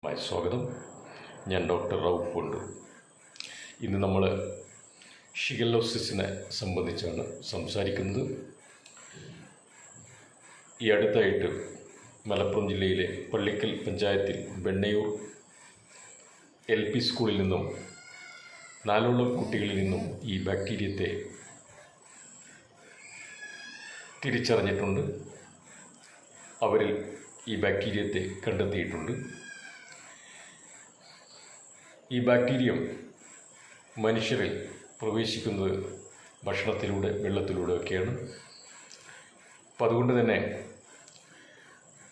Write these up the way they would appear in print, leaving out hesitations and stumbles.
സ്വാഗതം. ഞാൻ ഡോക്ടർ റൌഫ് ഉണ്ട്. ഇന്ന് നമ്മൾ ഷിഗല്ലോസിസിനെ സംബന്ധിച്ചാണ് സംസാരിക്കുന്നത്. ഈ അടുത്തായിട്ട് മലപ്പുറം ജില്ലയിലെ പള്ളിക്കൽ പഞ്ചായത്തിൽ വെണ്ണയൂർ LP സ്കൂളിൽ നിന്നും 4 കുട്ടികളിൽ നിന്നും ഈ ബാക്ടീരിയത്തെ തിരിച്ചറിഞ്ഞിട്ടുണ്ട്. അവരിൽ ഈ ബാക്ടീരിയത്തെ കണ്ടെത്തിയിട്ടുണ്ട്. ഈ ബാക്ടീരിയം മനുഷ്യരിൽ പ്രവേശിക്കുന്നത് ഭക്ഷണത്തിലൂടെ, വെള്ളത്തിലൂടെ ഒക്കെയാണ്. അപ്പം അതുകൊണ്ട് തന്നെ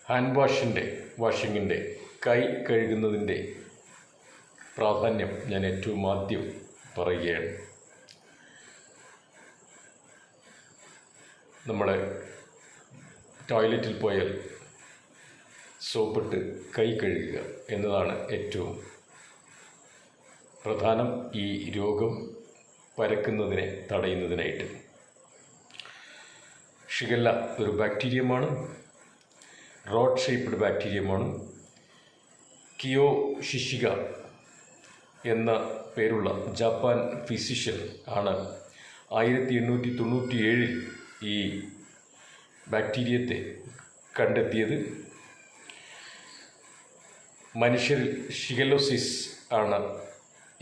ഹാൻഡ് വാഷിങ്ങിൻ്റെ കൈ കഴുകുന്നതിൻ്റെ പ്രാധാന്യം ഞാൻ ഏറ്റവും ആദ്യം പറയുകയാണ്. നമ്മൾ ടോയ്ലറ്റിൽ പോയാൽ സോപ്പിട്ട് കൈ കഴുകുക എന്നതാണ് ഏറ്റവും പ്രധാനം ഈ രോഗം പരക്കുന്നതിനെ തടയുന്നതിനായിട്ട്. ഷിഗല്ല ഒരു ബാക്ടീരിയമാണ്, റോഡ് ഷേപ്പ്ഡ് ബാക്ടീരിയമാണ്. കിയോഷിഷിക എന്ന പേരുള്ള ജപ്പാൻ ഫിസിഷ്യൻ ആണ് 1897 ഈ ബാക്ടീരിയത്തെ കണ്ടെത്തിയത്. മനുഷ്യരിൽ ഷിഗല്ലോസിസ് ആണ്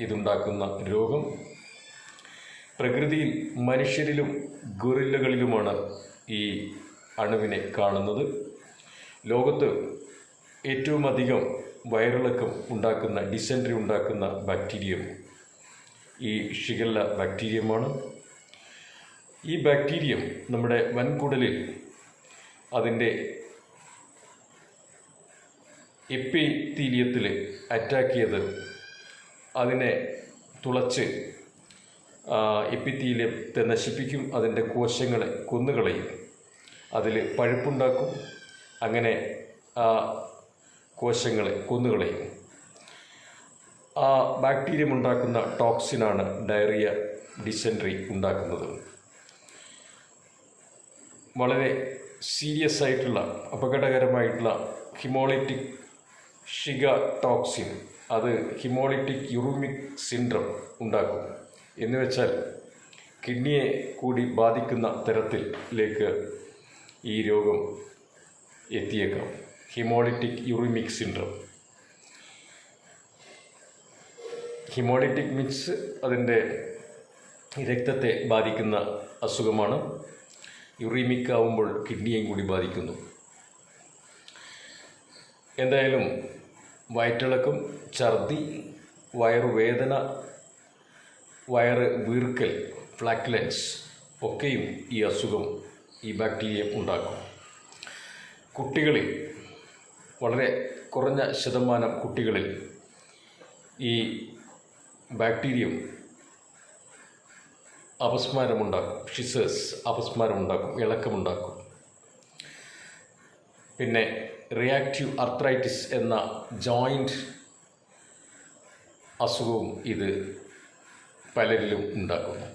ഇതുണ്ടാക്കുന്ന രോഗം. പ്രകൃതിയിൽ മനുഷ്യരിലും ഗൊറില്ലകളിലുമാണ് ഈ അണുവിനെ കാണുന്നത്. ലോകത്ത് ഏറ്റവും അധികം വയറിളക്കം ഉണ്ടാക്കുന്ന, ഡിസെൻട്രി ഉണ്ടാക്കുന്ന ബാക്ടീരിയം ഈ ഷിഗല്ല ബാക്ടീരിയമാണ്. ഈ ബാക്ടീരിയം നമ്മുടെ വൻകുടലിൽ അതിൻ്റെ എപ്പിത്തീലിയത്തിൽ അറ്റാക്ക് ചെയ്ത് അതിനെ തുളച്ച് എപ്പിത്തീലിയത്തെ നശിപ്പിക്കും. അതിൻ്റെ കോശങ്ങളെ കൊന്നുകളയും, അതിൽ പഴുപ്പുണ്ടാക്കും. അങ്ങനെ ആ കോശങ്ങളെ കൊന്നുകളയും. ആ ബാക്ടീരിയം ഉണ്ടാക്കുന്ന ടോക്സിനാണ് ഡയറിയ, ഡിസെൻട്രി ഉണ്ടാക്കുന്നത്. വളരെ സീരിയസ് ആയിട്ടുള്ള, അപകടകരമായിട്ടുള്ള ഹിമോളിറ്റിക് ഷിഗ ടോക്സിൻ, അത് ഹിമോളിറ്റിക് യുറീമിക് സിൻഡ്രം ഉണ്ടാക്കും. എന്ന് വെച്ചാൽ കിഡ്നിയെ കൂടി ബാധിക്കുന്ന തരത്തിലേക്ക് ഈ രോഗം എത്തിയേക്കാം. ഹിമോളിറ്റിക് യുറീമിക് സിൻഡ്രം. ഹിമോളിറ്റിക് മീൻസ് അതിൻ്റെ രക്തത്തെ ബാധിക്കുന്ന അസുഖമാണ്. യുറീമിക് ആവുമ്പോൾ കിഡ്നിയെയും കൂടി ബാധിക്കുന്നു. എന്തായാലും വയറ്റിളക്കം, ഛർദി, വയറുവേദന, വയറ് വീർക്കൽ, ഫ്ലാക്കുലൻസ് ഒക്കെയും ഈ അസുഖം, ഈ ബാക്ടീരിയം ഉണ്ടാക്കും. കുട്ടികളിൽ, വളരെ കുറഞ്ഞ ശതമാനം കുട്ടികളിൽ ഈ ബാക്ടീരിയം അപസ്മാരമുണ്ടാക്കും. ഷിസേഴ്സ് അപസ്മാരമുണ്ടാക്കും, ഇളക്കമുണ്ടാക്കും. പിന്നെ റിയാക്റ്റീവ് ആർത്രൈറ്റിസ് എന്ന ജോയിൻ്റ് അസുഖവും ഇത് പലരിലും ഉണ്ടാക്കുന്നു.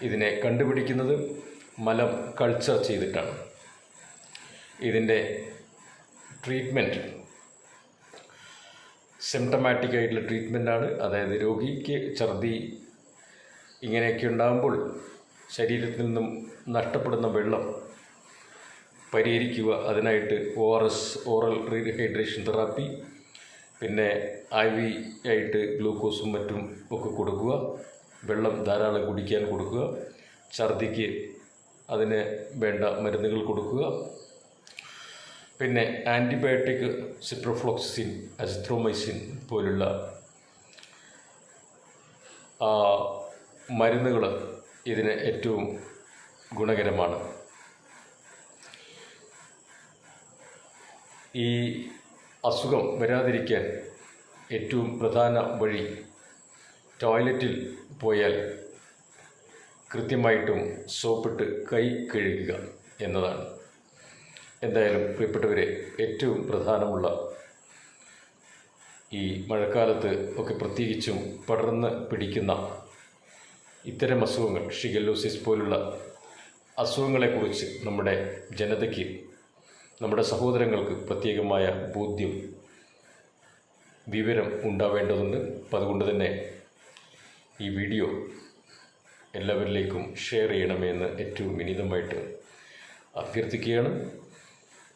ഇതിനെ കണ്ടുപിടിക്കുന്നത് മലം കൾച്ചർ ചെയ്തിട്ടാണ്. ഇതിൻ്റെ ട്രീറ്റ്മെൻറ്റ് സിംറ്റമാറ്റിക് ആയിട്ടുള്ള ട്രീറ്റ്മെൻറ്റാണ്. അതായത് രോഗിക്ക് ഛർദി ഇങ്ങനെയൊക്കെ ഉണ്ടാകുമ്പോൾ ശരീരത്തിൽ നിന്നും നഷ്ടപ്പെടുന്ന വെള്ളം പരിഹരിക്കുക. അതിനായിട്ട് ORS, ഓറൽ റീഹൈഡ്രേഷൻ തെറാപ്പി, പിന്നെ IV ആയിട്ട് ഗ്ലൂക്കോസും മറ്റും ഒക്കെ കൊടുക്കുക. വെള്ളം ധാരാളം കുടിക്കാൻ കൊടുക്കുക. ഛർദിക്ക് അതിന് വേണ്ട മരുന്നുകൾ കൊടുക്കുക. പിന്നെ ആൻറ്റിബയോട്ടിക്, സിപ്രോഫ്ലോക്സിൻ, അസിത്രോമൈസിൻ പോലുള്ള മരുന്നുകൾ ഇതിന് ഏറ്റവും ഗുണകരമാണ്. ഈ അസുഖം വരാതിരിക്കാൻ ഏറ്റവും പ്രധാന വഴി ടോയ്ലറ്റിൽ പോയാൽ കൃത്യമായിട്ടും സോപ്പിട്ട് കൈ കഴുകുക എന്നതാണ്. എന്തായാലും പ്രിയപ്പെട്ടവരെ, ഏറ്റവും പ്രധാനമുള്ള ഈ മഴക്കാലത്ത് ഒക്കെ പ്രത്യേകിച്ചും പടർന്ന് പിടിക്കുന്ന ഇത്തരം അസുഖങ്ങൾ, ഷിഗല്ലോസിസ് പോലുള്ള അസുഖങ്ങളെക്കുറിച്ച് നമ്മുടെ ജനതയ്ക്ക്, നമ്മുടെ സഹോദരങ്ങൾക്ക് പ്രത്യേകമായ ബോധ്യം വിവരം ഉണ്ടാവേണ്ടതുണ്ട്. അപ്പം അതുകൊണ്ട് തന്നെ ഈ വീഡിയോ എല്ലാവരിലേക്കും ഷെയർ ചെയ്യണമെന്ന് ഏറ്റവും വിനീതമായിട്ട് അഭ്യർത്ഥിക്കുകയാണ്.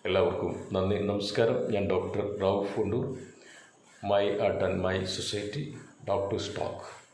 എല്ലാവർക്കും നന്ദി, നമസ്കാരം. ഞാൻ doctor Rauf Wandoor, my art and my society, doctors talk.